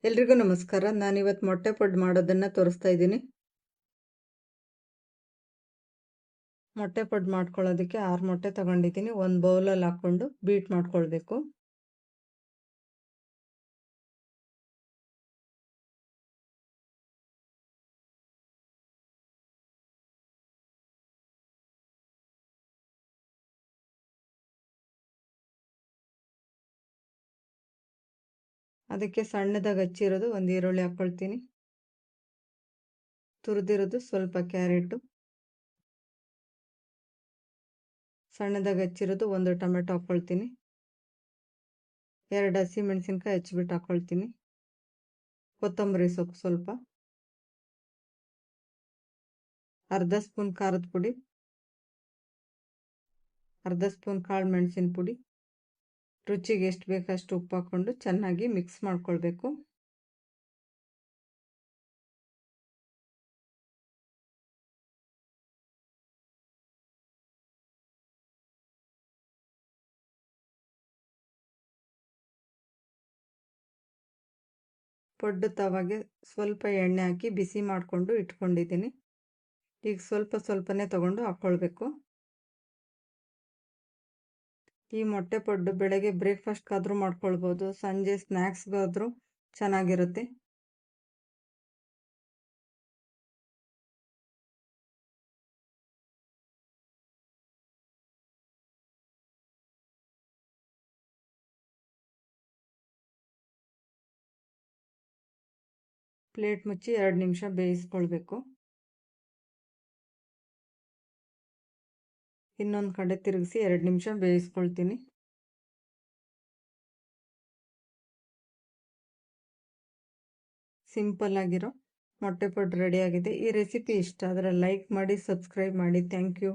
ಎಲ್ರಿಗೂ ನಮಸ್ಕಾರ. ನಾನಿವತ್ತು ಮೊಟ್ಟೆ ಪಡ್ ಮಾಡೋದನ್ನು ತೋರಿಸ್ತಾ ಇದ್ದೀನಿ. ಮೊಟ್ಟೆ ಪಡ್ ಮಾಡ್ಕೊಳ್ಳೋದಕ್ಕೆ 6 ಮೊಟ್ಟೆ ತಗೊಂಡಿದ್ದೀನಿ. ಒಂದು ಬೌಲಲ್ಲಿ ಹಾಕ್ಕೊಂಡು ಬೀಟ್ ಮಾಡ್ಕೊಳ್ಬೇಕು. ಅದಕ್ಕೆ ಸಣ್ಣದಾಗಿ ಹಚ್ಚಿರೋದು ಒಂದು ಈರುಳ್ಳಿ ಹಾಕ್ಕೊಳ್ತೀನಿ. ತುರಿದಿರೋದು ಸ್ವಲ್ಪ ಕ್ಯಾರೆಟು, ಸಣ್ಣದಾಗಿ ಹಚ್ಚಿರೋದು ಒಂದು ಟೊಮೆಟೊ ಹಾಕ್ಕೊಳ್ತೀನಿ. 2 ಹಸಿಮೆಣಸಿನ್ಕಾಯಿ ಹಚ್ಚಿಬಿಟ್ಟು ಹಾಕ್ಕೊಳ್ತೀನಿ. ಕೊತ್ತಂಬರಿ ಸೊಪ್ಪು ಸ್ವಲ್ಪ, ಅರ್ಧ ಸ್ಪೂನ್ ಖಾರದ ಪುಡಿ, ಅರ್ಧ ಸ್ಪೂನ್ ಕಾಳು ಮೆಣಸಿನ ಪುಡಿ, ರುಚಿಗೆ ಎಷ್ಟು ಬೇಕಷ್ಟು ಉಪ್ಪು ಹಾಕ್ಕೊಂಡು ಚೆನ್ನಾಗಿ ಮಿಕ್ಸ್ ಮಾಡ್ಕೊಳ್ಬೇಕು. ಪಡ್ಡು ತವಾಗೆ ಸ್ವಲ್ಪ ಎಣ್ಣೆ ಹಾಕಿ ಬಿಸಿ ಮಾಡಿಕೊಂಡು ಇಟ್ಕೊಂಡಿದ್ದೀನಿ. ಈಗ ಸ್ವಲ್ಪ ಸ್ವಲ್ಪನೇ ತಗೊಂಡು ಹಾಕ್ಕೊಳ್ಬೇಕು. ಈ ಮೊಟ್ಟೆ ಪಡ್ಡು ಬೆಳಗ್ಗೆ ಬ್ರೇಕ್ಫಾಸ್ಟ್ಗಾದರೂ ಮಾಡ್ಕೊಳ್ಬೋದು, ಸಂಜೆ ಸ್ನ್ಯಾಕ್ಸ್ಗಾದರೂ ಚೆನ್ನಾಗಿರುತ್ತೆ. ಪ್ಲೇಟ್ ಮುಚ್ಚಿ 2 ನಿಮಿಷ ಬೇಯಿಸ್ಕೊಳ್ಬೇಕು. ಇನ್ನೊಂದು ಕಡೆ ತಿರುಗಿಸಿ 2 ನಿಮಿಷ ಬೇಯಿಸ್ಕೊಳ್ತೀನಿ. ಸಿಂಪಲ್ ಆಗಿರೋ ಮೊಟ್ಟೆ ಪಡ್ಡು ರೆಡಿಯಾಗಿದೆ. ಈ ರೆಸಿಪಿ ಇಷ್ಟ ಆದರೆ ಲೈಕ್ ಮಾಡಿ, ಸಬ್ಸ್ಕ್ರೈಬ್ ಮಾಡಿ. Thank you.